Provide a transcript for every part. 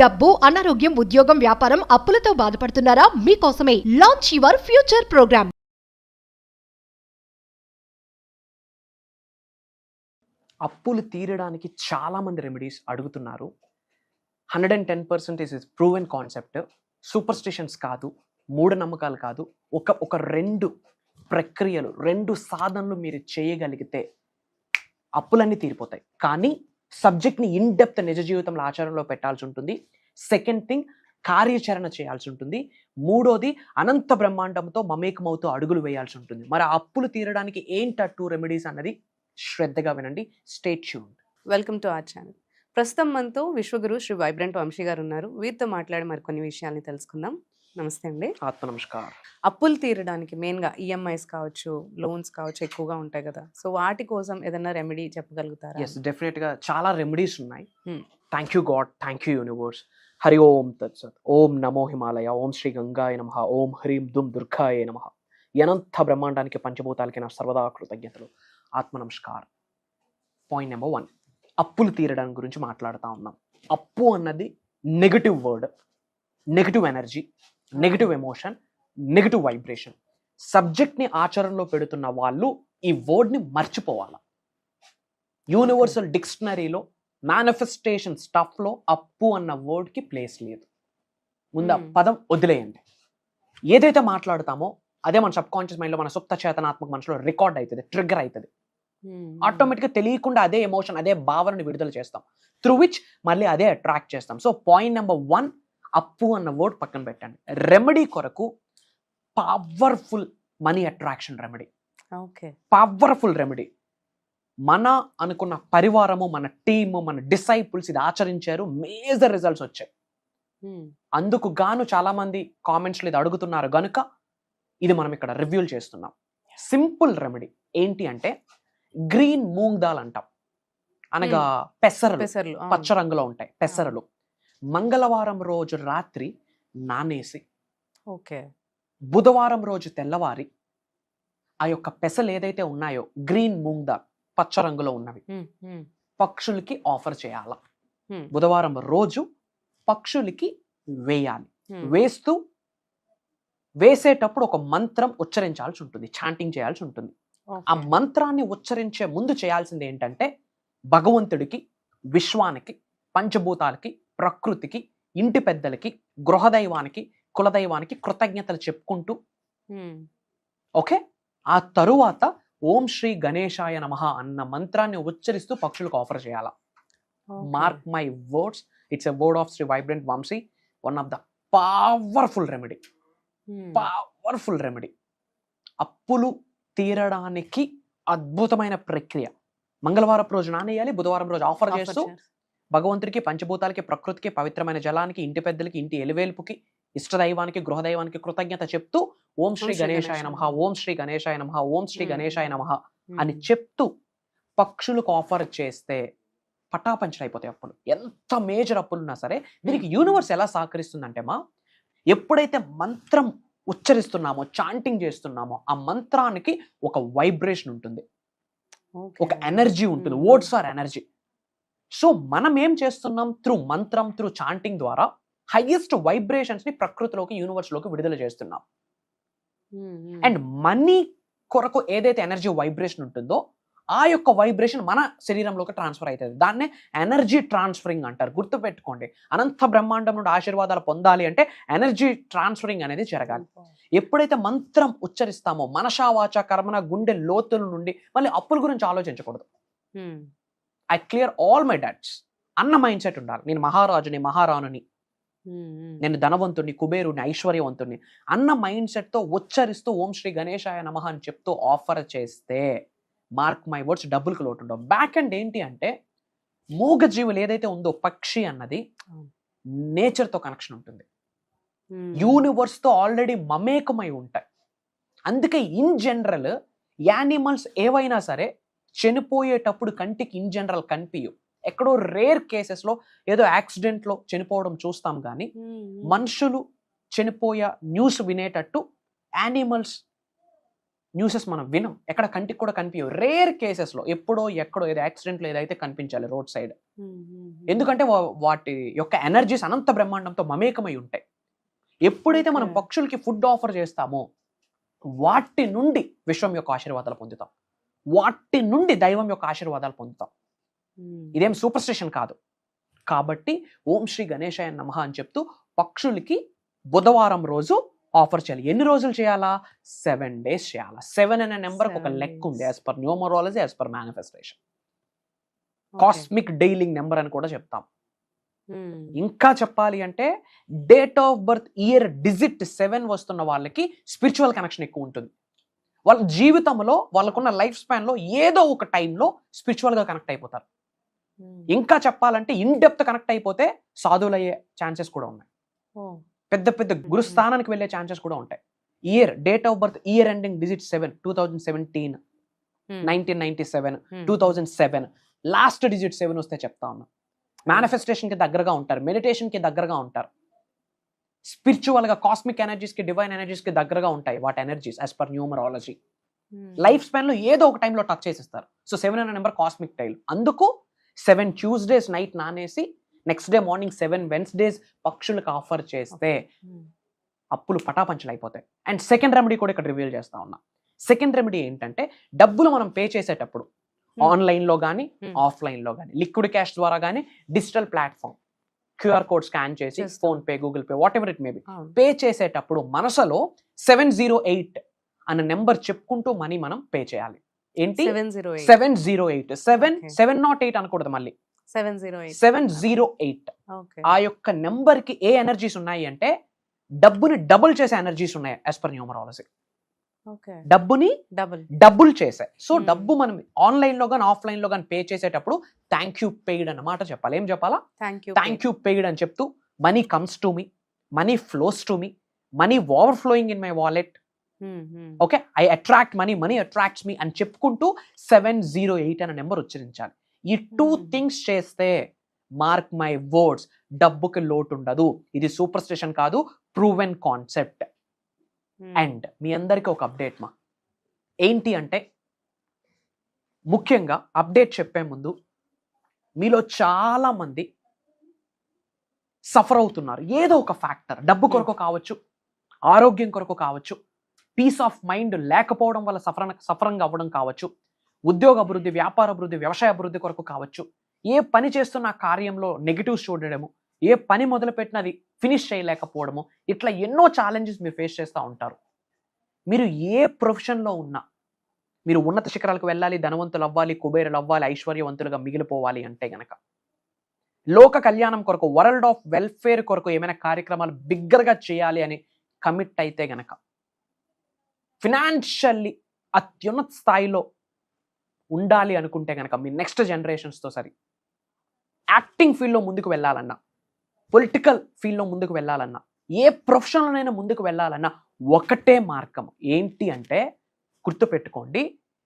డబ్బు, అనారోగ్యం, ఉద్యోగం, వ్యాపారం, అప్పులతో బాధపడుతున్నారా? మీకోసమే లాంచ్ యువర్ ఫ్యూచర్ ప్రోగ్రామ్. అప్పులు తీరడానికి చాలా మంది రెమెడీస్ అడుగుతున్నారు. 110% ఇస్ ప్రూవెన్ కాన్సెప్ట్. సూపర్ స్టిషన్స్ కాదు, మూఢనమ్మకాలు కాదు. ఒక రెండు ప్రక్రియలు, రెండు సాధనలు మీరు చేయగలిగితే అప్పులన్నీ తీరిపోతాయి. కానీ సబ్జెక్ట్ని ఇన్ డెప్త్ నిజ జీవితంలో ఆచరణలో పెట్టాల్సి ఉంటుంది. సెకండ్ థింగ్, కార్యాచరణ చేయాల్సి ఉంటుంది. మూడోది, అనంత బ్రహ్మాండంతో మమేకమవుతూ అడుగులు వేయాల్సి ఉంటుంది. మరి ఆ అప్పులు తీరడానికి ఏంటట్టు రెమెడీస్ అన్నది శ్రద్ధగా వినండి. Stay tuned. Welcome to our channel. ప్రస్తుతం మనతో విశ్వగురు శ్రీ వైబ్రెంట్ వంశీ గారు ఉన్నారు. వీరితో మాట్లాడి మరికొన్ని విషయాల్ని తెలుసుకుందాం. నమస్తే అండి. ఆత్మ నమస్కారం. అప్పులు తీరడానికి మెయిన్గా ఈఎంఐస్ కావచ్చు, లోన్స్ కావచ్చు, ఎక్కువగా ఉంటాయి కదా. సో వాటి కోసం ఏదైనా రెమెడీ చెప్పగలుగుతారా? ఎస్, డెఫినెట్గా చాలా రెమెడీస్ ఉన్నాయి. Thank you God, thank you universe. Hari ఓం తత్సత్. ఓం నమో హిమాలయ. ఓం శ్రీ గంగాయ నమః. ఓం హ్రీం దుమ్ దుర్గాయ నమః. అనంత బ్రహ్మాండానికి, పంచభూతాలకి నా సర్వదా కృతజ్ఞతలు. ఆత్మ నమస్కారం. పాయింట్ నెంబర్ 1, అప్పులు తీరడానికి గురించి మాట్లాడుతూ ఉన్నాం. అప్పు అన్నది negative word, negative energy, negative emotion, negative vibration. సబ్జెక్ట్ని ఆచరణలో పెడుతున్న వాళ్ళు ఈ వర్డ్ని మర్చిపోవాలి. యూనివర్సల్ డిక్షనరీలో, మేనిఫెస్టేషన్ స్టఫ్లో అప్పు అన్న వర్డ్కి ప్లేస్ లేదు. ముందు పదం వదిలేయండి. ఏదైతే మాట్లాడుతామో అదే మన సబ్ కాన్షియస్ మైండ్లో, మన సుప్త చేతనాత్మక మనసులో రికార్డ్ అవుతుంది, ట్రిగ్గర్ అవుతుంది. ఆటోమేటిక్గా తెలియకుండా అదే ఎమోషన్, అదే భావనని విడుదల చేస్తాం. త్రూ విచ్ మళ్ళీ అదే అట్రాక్ట్ చేస్తాం. సో పాయింట్ నెంబర్ 1, అప్పు అన్న వర్డ్ పక్కన పెట్టండి. రెమెడీ కొరకు powerful money attraction remedy. Okay, powerful remedy. మన అనుకున్న పరివారము, మన టీము, మన డిసైపుల్స్ ఇది ఆచరించారు, మేజర్ రిజల్ట్స్ వచ్చాయి. అందుకు గాను చాలా మంది కామెంట్స్లో ఇది అడుగుతున్నారు గనుక ఇది మనం ఇక్కడ రివ్యూలు చేస్తున్నాం. సింపుల్ రెమెడీ ఏంటి అంటే, గ్రీన్ మూంగ్ దాల్ అంటాం, అనగా పెసరలు. పచ్చ రంగులో ఉంటాయి పెసరలు. మంగళవారం రోజు రాత్రి నానేసి, ఓకే, బుధవారం రోజు తెల్లవారి ఆ యొక్క పెసలు ఏదైతే ఉన్నాయో గ్రీన్ మూంగ్ దాల్ పచ్చ రంగులో ఉన్నవి పక్షులకి ఆఫర్ చేయాల. బుధవారం రోజు పక్షులకి వేయాలి. వేసేటప్పుడు ఒక మంత్రం ఉచ్చరించాల్సి ఉంటుంది, చాంటింగ్ చేయాల్సి ఉంటుంది. ఆ మంత్రాన్ని ఉచ్చరించే ముందు చేయాల్సింది ఏంటంటే, భగవంతుడికి, విశ్వానికి, పంచభూతాలకి, ప్రకృతికి, ఇంటి పెద్దలకి, గృహదైవానికి, కులదైవానికి కృతజ్ఞతలు చెప్పుకుంటూ, ఓకే, ఆ తరువాత ఓం శ్రీ గణేశాయ నమః అన్న మంత్రాన్ని ఉచ్చరిస్తూ పక్షులకు ఆఫర్ చేయాల. Mark my words, it's a word of Shri vibrant Vamshi. One of the powerful remedy, powerful remedy. అప్పులు తీరడానికి అద్భుతమైన ప్రక్రియ. మంగళవారం రోజు నానేయాలి, బుధవారం రోజు ఆఫర్ చేస్తూ భగవంతుడికి, పంచభూతాలకి, ప్రకృతికి, పవిత్రమైన జలానికి, ఇంటి పెద్దలకి, ఇంటి ఎలివేల్పుకి, ఇష్టదైవానికి, గృహదైవానికి కృతజ్ఞత చెప్తూ ఓం శ్రీ గణేశాయ నమః, ఓం శ్రీ గణేశాయ నమః, ఓం శ్రీ గణేశాయ నమః అని చెప్తూ పక్షులకు ఆఫర్ చేస్తే పటాపంచలైపోతాయి అప్పులు. ఎంత మేజర్ అప్పులున్నా సరే దీనికి యూనివర్స్ ఎలా సహకరిస్తుందంటే, ఎప్పుడైతే మంత్రం ఉచ్చరిస్తున్నామో, చాంటింగ్ చేస్తున్నామో, ఆ మంత్రానికి ఒక వైబ్రేషన్ ఉంటుంది, ఒక ఎనర్జీ ఉంటుంది. Words are energy. సో మనం ఏం చేస్తున్నాం, త్రూ మంత్రం, త్రూ చాంటింగ్ ద్వారా హైయెస్ట్ వైబ్రేషన్స్ ని ప్రకృతిలోకి, యూనివర్స్ లోకి విడుదల చేస్తున్నాం. అండ్ మనీ కొరకు ఏదైతే ఎనర్జీ వైబ్రేషన్ ఉంటుందో ఆ యొక్క వైబ్రేషన్ మన శరీరంలోకి ట్రాన్స్ఫర్ అవుతుంది. దాన్నే ఎనర్జీ ట్రాన్స్ఫరింగ్ అంటారు. గుర్తుపెట్టుకోండి, అనంత బ్రహ్మాండం నుండి ఆశీర్వాదాలు పొందాలి అంటే ఎనర్జీ ట్రాన్స్ఫరింగ్ అనేది జరగాలి. ఎప్పుడైతే మంత్రం ఉచ్చరిస్తామో మనసా వాచా కర్మన, గుండె లోతుల నుండి మళ్ళీ అప్పుల గురించి ఆలోచించకూడదు. I clear all my debts అన్న మైండ్ సెట్ ఉండాలి. నేను మహారాజుని, మహారాణుని, నేను ధనవంతుడిని, కుబేరుని, ఐశ్వర్యవంతుడిని అన్న మైండ్ సెట్తో ఉచ్చరిస్తూ ఓం శ్రీ గణేశాయ నమః అని చెప్తూ ఆఫర్ చేస్తే, మార్క్ మై వర్డ్స్, డబ్బులకు లోటు ఉండవు. బ్యాక్ అండ్ ఏంటి అంటే, మూగ జీవులు ఏదైతే ఉందో పక్షి అన్నది నేచర్తో కనెక్షన్ ఉంటుంది, యూనివర్స్తో ఆల్రెడీ మమేకమై ఉంటాయి. అందుకే ఇన్ జనరల్ యానిమల్స్ ఏవైనా సరే చనిపోయేటప్పుడు కంటికి ఇన్ జనరల్ కనిపించవు. ఎక్కడో రేర్ కేసెస్లో ఏదో యాక్సిడెంట్లో చనిపోవడం చూస్తాం, కానీ మనుషులు చనిపోయే న్యూస్ వినేటట్టు యానిమల్స్ న్యూసెస్ మనం వినం, ఎక్కడ కంటికి కూడా కనిపించవు. రేర్ కేసెస్లో ఎప్పుడో ఎక్కడో ఏదో యాక్సిడెంట్లో ఏదైతే కనిపించాలి రోడ్ సైడ్. ఎందుకంటే వాటి యొక్క ఎనర్జీస్ అనంత బ్రహ్మాండంతో మమేకమై ఉంటాయి. ఎప్పుడైతే మనం పక్షులకి ఫుడ్ ఆఫర్ చేస్తామో వాటి నుండి విశ్వం యొక్క ఆశీర్వాదాలు పొందుతాం, వాటి నుండి దైవం యొక్క ఆశీర్వాదాలు పొందుతాం. ఇదేం సూపర్ స్టిషన్ కాదు. కాబట్టి ఓం శ్రీ గణేశాయ నమః అని చెప్తూ పక్షులకి బుధవారం రోజు ఆఫర్ చేయాలి. ఎన్ని రోజులు చేయాలా? 7 days చేయాలా. 7 అనే నెంబర్కి ఒక లెక్క ఉంది as per numerology, as per manifestation. Cosmic dialling number అని కూడా చెప్తాం. ఇంకా చెప్పాలి అంటే date of birth year digit 7 వస్తున్న వాళ్ళకి స్పిరిచువల్ కనెక్షన్ ఎక్కువ ఉంటుంది. వాళ్ళ జీవితంలో వాళ్ళకున్న లైఫ్ స్పాన్ లో ఏదో ఒక టైంలో స్పిరిచువల్ గా కనెక్ట్ అయిపోతారు. ఇంకా చెప్పాలంటే ఇన్ డెప్త్ కనెక్ట్ అయిపోతే సాధువులు అయ్యే ఛాన్సెస్ కూడా ఉన్నాయి. పెద్ద పెద్ద గురుస్థానానికి వెళ్ళే ఛాన్సెస్ కూడా ఉంటాయి. Year date of birth year ending digit 7, 2017, 1997, 2007 last digit 7 వస్తే చెప్తా ఉన్నా. మేనిఫెస్టేషన్ కి దగ్గరగా ఉంటారు, మెడిటేషన్ కి దగ్గరగా ఉంటారు, స్పిరిచువల్ గా కాస్మిక్ ఎనర్జీస్ కి, డివైన్ ఎనర్జీస్ కి దగ్గరగా ఉంటాయి వాటి energies as per numerology. Life span లో ఏదో ఒక టైంలో టచ్ చేసేస్తారు. సో 7 అనే నెంబర్ కాస్మిక్ టైల్. అందుకు 7 Tuesdays నైట్ నానేసి నెక్స్ట్ డే మార్నింగ్ 7 Wednesdays పక్షులకు ఆఫర్ చేస్తే అప్పులు పటాపంచలు అయిపోతాయి. అండ్ సెకండ్ రెమెడీ కూడా ఇక్కడ రివీల్ చేస్తా ఉన్నా. సెకండ్ రెమెడీ ఏంటంటే డబ్బులు మనం పే చేసేటప్పుడు ఆన్లైన్ లో కానీ ఆఫ్లైన్ లో కానీ, లిక్విడ్ క్యాష్ ద్వారా కానీ, digital platform QR code scan చేసి PhonePe, Google Pay, whatever it may be, pay చేసేటప్పుడు మనసులో 708 అనే నెంబర్ చెప్పుకుంటూ మనీ మనం పే చేయాలి. ఏంటి? 708. 708 అనకూడదు, మళ్ళీ 708. ఆ యొక్క నెంబర్ కి ఏ ఎనర్జీస్ ఉన్నాయి అంటే డబ్బుని డబుల్ చేసే ఎనర్జీస్ ఉన్నాయి యాజ్ పర్ న్యూమరాలజీ. డబ్బుని డబుల్ చేసే. సో డబ్బు మనం ఆన్లైన్ లో గానీ ఆఫ్లైన్ లో గానీ పే చేసేటప్పుడు థ్యాంక్ యూ పెయిడ్ అన్నమాట చెప్పాలి. ఏం చెప్పాలా? థ్యాంక్ యూ పెయిడ్ అని చెప్తూ money comes to me, money flows to me, money over flowing in my wallet. Okay, I attract money, money attracts మీ అని చెప్పుకుంటూ 708 అనే నెంబర్ ఉచ్చరించాలి. ఈ 2 things చేస్తే మార్క్ మై వర్డ్స్, డబ్బుకి లోటు ఉండదు. ఇది సూపర్ స్టిషన్ కాదు, ప్రూవెన్ కాన్సెప్ట్. అండ్ మీ అందరికీ ఒక అప్డేట్ మా. ఏంటి అంటే ముఖ్యంగా అప్డేట్ చెప్పే ముందు మీలో చాలా మంది సఫర్ అవుతున్నారు. ఏదో ఒక ఫ్యాక్టర్, డబ్బు కొరకు కావచ్చు, ఆరోగ్యం కొరకు కావచ్చు, పీస్ ఆఫ్ మైండ్ లేకపోవడం వల్ల సఫరంగా అవ్వడం కావచ్చు, ఉద్యోగ అభివృద్ధి, వ్యాపార అభివృద్ధి, వ్యవసాయ అభివృద్ధి కొరకు కావచ్చు, ఏ పని చేస్తున్న కార్యంలో నెగిటివ్స్ చూడడము, ఏ పని మొదలుపెట్టినది ఫినిష్ చేయలేకపోవడము, ఇట్లా ఎన్నో ఛాలెంజెస్ మీరు ఫేస్ చేస్తూ ఉంటారు. మీరు ఏ ప్రొఫెషన్లో ఉన్నా, మీరు ఉన్నత శిఖరాలకు వెళ్ళాలి, ధనవంతులు అవ్వాలి, కుబేరులు అవ్వాలి, ఐశ్వర్యవంతులుగా మిగిలిపోవాలి అంటే గనక, లోక కళ్యాణం కొరకు, వరల్డ్ ఆఫ్ వెల్ఫేర్ కొరకు ఏమైనా కార్యక్రమాలు బిగ్గరగా చేయాలి అని కమిట్ అయితే గనక, ఫినాన్షియల్లీ అత్యున్నత స్థాయిలో ఉండాలి అనుకుంటే గనక, మీ నెక్స్ట్ జనరేషన్స్తో సరి యాక్టింగ్ ఫీల్డ్లో ముందుకు వెళ్ళాలన్నా, పొలిటికల్ ఫీల్డ్లో ముందుకు వెళ్ళాలన్నా, ఏ ప్రొఫెషన్లోనైనా ముందుకు వెళ్ళాలన్నా ఒకటే మార్గం. ఏంటి అంటే గుర్తుపెట్టుకోండి,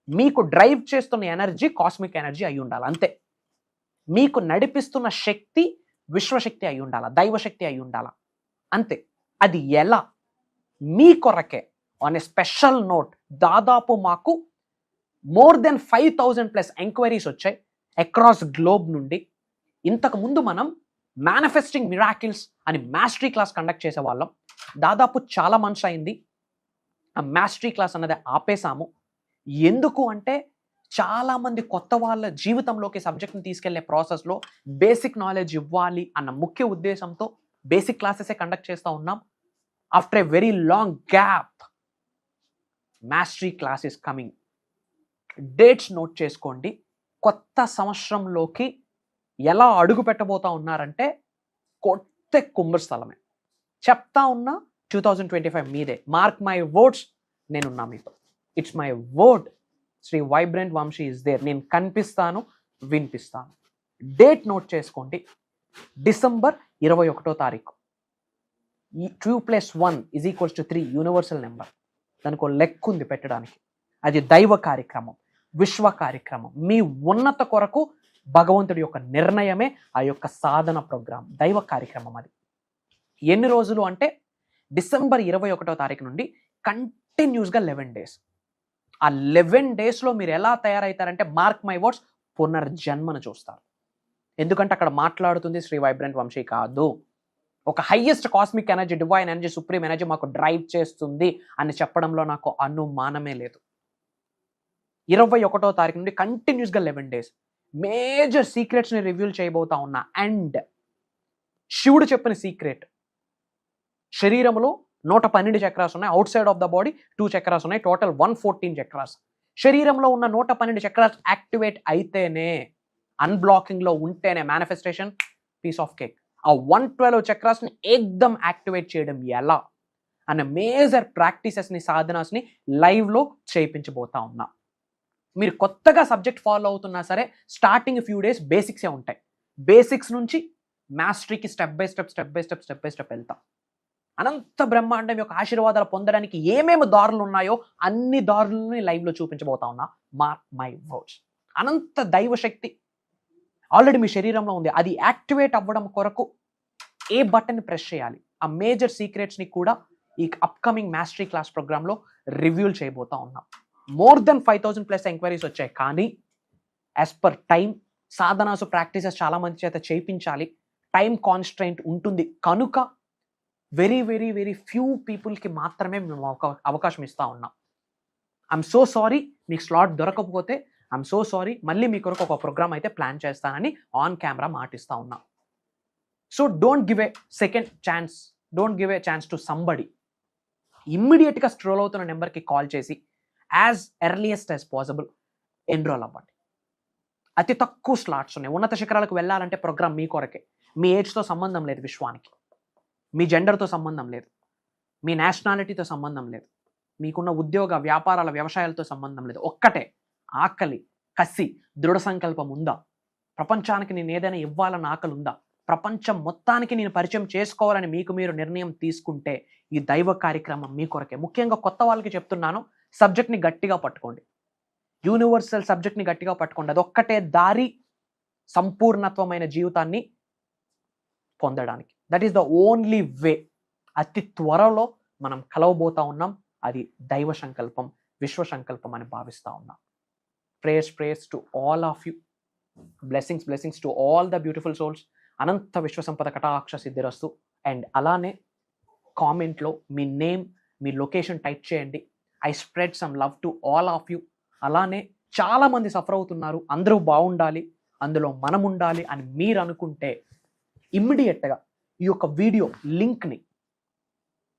మీకు డ్రైవ్ చేస్తున్న ఎనర్జీ కాస్మిక్ ఎనర్జీ అయి ఉండాలి, అంతే. మీకు నడిపిస్తున్న శక్తి విశ్వశక్తి అయి ఉండాలా, దైవశక్తి అయి ఉండాలా, అంతే. అది ఎలా? మీ కొరకే ఆన్ ఎ స్పెషల్ నోట్ దాదాపు మాకు మోర్ దెన్ 5,000+ ఎంక్వైరీస్ వచ్చాయి అక్రాస్ గ్లోబ్ నుండి. ఇంతకు ముందు మనం మేనిఫెస్టింగ్ మిరాకిల్స్ అని మాస్టరీ క్లాస్ కండక్ట్ చేసేవాళ్ళం. దాదాపు చాలా మంత్స్ అయింది ఆ మాస్టరీ క్లాస్ అన్నది ఆపేసాము. ఎందుకు అంటే చాలామంది కొత్త వాళ్ళ జీవితంలోకి సబ్జెక్ట్ని తీసుకెళ్లే ప్రాసెస్లో బేసిక్ నాలెడ్జ్ ఇవ్వాలి అన్న ముఖ్య ఉద్దేశంతో బేసిక్ క్లాసెసే కండక్ట్ చేస్తూ ఉన్నాం. After a very long gap mastery class is coming. Dates note చేసుకోండి. కొత్త సంవత్సరంలోకి ఎలా అడుగు పెట్టబోతా ఉన్నారంటే కొత్త కుంభస్థలమే చెప్తా ఉన్నా. 2025 మీదే. మార్క్ మై వర్డ్స్, నేనున్నా మీతో. It's my word. Shri vibrant Vamshi is there. నేను కనిపిస్తాను, వినిపిస్తాను. డేట్ నోట్ చేసుకోండి. డిసెంబర్ 21వ తారీఖు. 2+1 = 3 యూనివర్సల్ నెంబర్. దానికి ఒక లెక్క ఉంది పెట్టడానికి. అది దైవ కార్యక్రమం, విశ్వ కార్యక్రమం. మీ ఉన్నత కొరకు భగవంతుడి యొక్క నిర్ణయమే ఆ యొక్క సాధన ప్రోగ్రామ్, దైవ కార్యక్రమం. అది ఎన్ని రోజులు అంటే డిసెంబర్ 21వ తారీఖు నుండి కంటిన్యూస్గా 11 days. ఆ 11 డేస్లో మీరు ఎలా తయారవుతారంటే మార్క్ మై వర్డ్స్, పునర్జన్మను చూస్తారు. ఎందుకంటే అక్కడ మాట్లాడుతుంది శ్రీ వైబ్రెంట్ వంశీ కాదు. ఒక highest cosmic energy, divine energy, supreme energy మాకు డ్రైవ్ చేస్తుంది అని చెప్పడంలో నాకు అనుమానమే లేదు. 21వ తారీఖు నుండి కంటిన్యూస్గా 11 డేస్ మేజర్ సీక్రెట్స్ని రివ్యూల్ చేయబోతా ఉన్నా. అండ్ శివుడు చెప్పిన సీక్రెట్, శరీరంలో 112 చక్రాస్ ఉన్నాయి, out side of the body 2 chakras ఉన్నాయి, టోటల్ 114 చక్రాస్. శరీరంలో ఉన్న 112 చక్రాస్ యాక్టివేట్ అయితేనే, అన్బ్లాకింగ్లో ఉంటేనే మేనిఫెస్టేషన్ పీస్ ఆఫ్ కేక్. ఆ 112 చక్రాస్ని ఏకదమ్ యాక్టివేట్ చేయడం ఎలా అనే మేజర్ ప్రాక్టీసెస్ని, సాధనాస్ని లైవ్లో చేయించబోతా ఉన్నా. మీరు కొత్తగా సబ్జెక్ట్ ఫాలో అవుతున్నా సరే స్టార్టింగ్ ఫ్యూ డేస్ బేసిక్సే ఉంటాయి. బేసిక్స్ నుంచి మాస్టరీకి స్టెప్ బై స్టెప్ వెళ్తాం. అనంత బ్రహ్మాండం యొక్క ఆశీర్వాదాలు పొందడానికి ఏమేమి దారులు ఉన్నాయో అన్ని దారులని లైవ్లో చూపించబోతా ఉన్నా. Mark my words. అనంత దైవశక్తి ఆల్రెడీ మీ శరీరంలో ఉంది. అది యాక్టివేట్ అవ్వడం కొరకు ఏ బటన్ని ప్రెస్ చేయాలి, ఆ మేజర్ సీక్రెట్స్ని కూడా ఈ అప్కమింగ్ మాస్టరీ క్లాస్ ప్రోగ్రాంలో రివ్యూల్ చేయబోతా ఉన్నాం. మోర్ దెన్ 5,000+ ఎంక్వైరీస్ వచ్చాయి. కానీ యాజ్ పర్ టైం, సాధనాసు ప్రాక్టీసెస్ చాలా మంది చేత చేయించాలి, టైం కాన్స్ట్రెయింట్ ఉంటుంది కనుక వెరీ వెరీ వెరీ ఫ్యూ పీపుల్కి మాత్రమే మేము అవకాశం ఇస్తూ ఉన్నాం. ఐఎమ్ సో సారీ, మీకు స్లాట్ దొరకకపోతే ఐఎమ్ సో సారీ. మళ్ళీ మీ కొరకు ఒక ప్రోగ్రామ్ అయితే ప్లాన్ చేస్తానని ఆన్ కెమెరా మాటిస్తూ ఉన్నాం. So don't give a second chance, don't give a chance to somebody. ఇమ్మీడియట్గా స్ట్రోల్ అవుతున్న నెంబర్కి కాల్ చేసి as earliest as possible enrol అవ్వండి. అతి తక్కువ స్లాట్స్ ఉన్నాయి. ఉన్నత శిఖరాలకు వెళ్ళాలంటే ప్రోగ్రామ్ మీ కొరకే. మీ ఏజ్తో సంబంధం లేదు, విశ్వానికి మీ జెండర్తో సంబంధం లేదు, మీ నేషనాలిటీతో సంబంధం లేదు, మీకున్న ఉద్యోగ వ్యాపారాల వ్యవసాయాలతో సంబంధం లేదు. ఒక్కటే ఆకలి, కసి, దృఢ సంకల్పం ఉందా? ప్రపంచానికి నేను ఏదైనా ఇవ్వాలన్న ఆకలి ఉందా? ప్రపంచం మొత్తానికి నేను పరిచయం చేసుకోవాలని మీకు మీరు నిర్ణయం తీసుకుంటే ఈ దైవ కార్యక్రమం మీ కొరకే. ముఖ్యంగా కొత్త వాళ్ళకి చెప్తున్నాను, సబ్జెక్ట్ని గట్టిగా పట్టుకోండి. యూనివర్సల్ సబ్జెక్ట్ని గట్టిగా పట్టుకోండి. అదొక్కటే దారి సంపూర్ణత్వమైన జీవితాన్ని పొందడానికి. That is the only way. అతి త్వరలో మనం కలవబోతా ఉన్నాం. అది దైవ సంకల్పం, విశ్వ సంకల్పం అని భావిస్తూ ఉన్నాం. Prayers to all of you. Blessings to all the beautiful souls. అనంత విశ్వ సంపద కటాక్ష సిద్ధిరస్తు. అండ్ అలానే కామెంట్లో మీ నేమ్, మీ లొకేషన్ టైప్ చేయండి. I spread some love to all of you. అలానే చాలామంది సఫర్ అవుతున్నారు, అందరూ బాగుండాలి, అందులో మనం ఉండాలి అని మీరు అనుకుంటే ఇమ్మీడియట్గా ఈ యొక్క వీడియో లింక్ని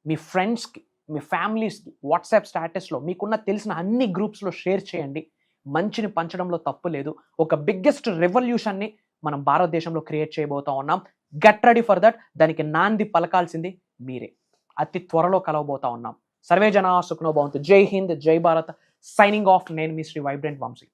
మీ ఫ్రెండ్స్కి, మీ ఫ్యామిలీస్కి వాట్సాప్ స్టేటస్లో, మీకున్న తెలిసిన అన్ని గ్రూప్స్లో షేర్ చేయండి. మంచిని పంచడంలో తప్పు లేదు. ఒక బిగ్గెస్ట్ రెవల్యూషన్ని మనం భారతదేశంలో క్రియేట్ చేయబోతా ఉన్నాం. Get ready for that. దానికి నాంది పలకాల్సింది మీరే. అతి త్వరలో కలవబోతా ఉన్నాం. సర్వే జనా సుఖనో భవంతు. జై హింద్, జై భారత్. Signing off. నేను మీ శ్రీ వైబ్రెంట్ వంశీ.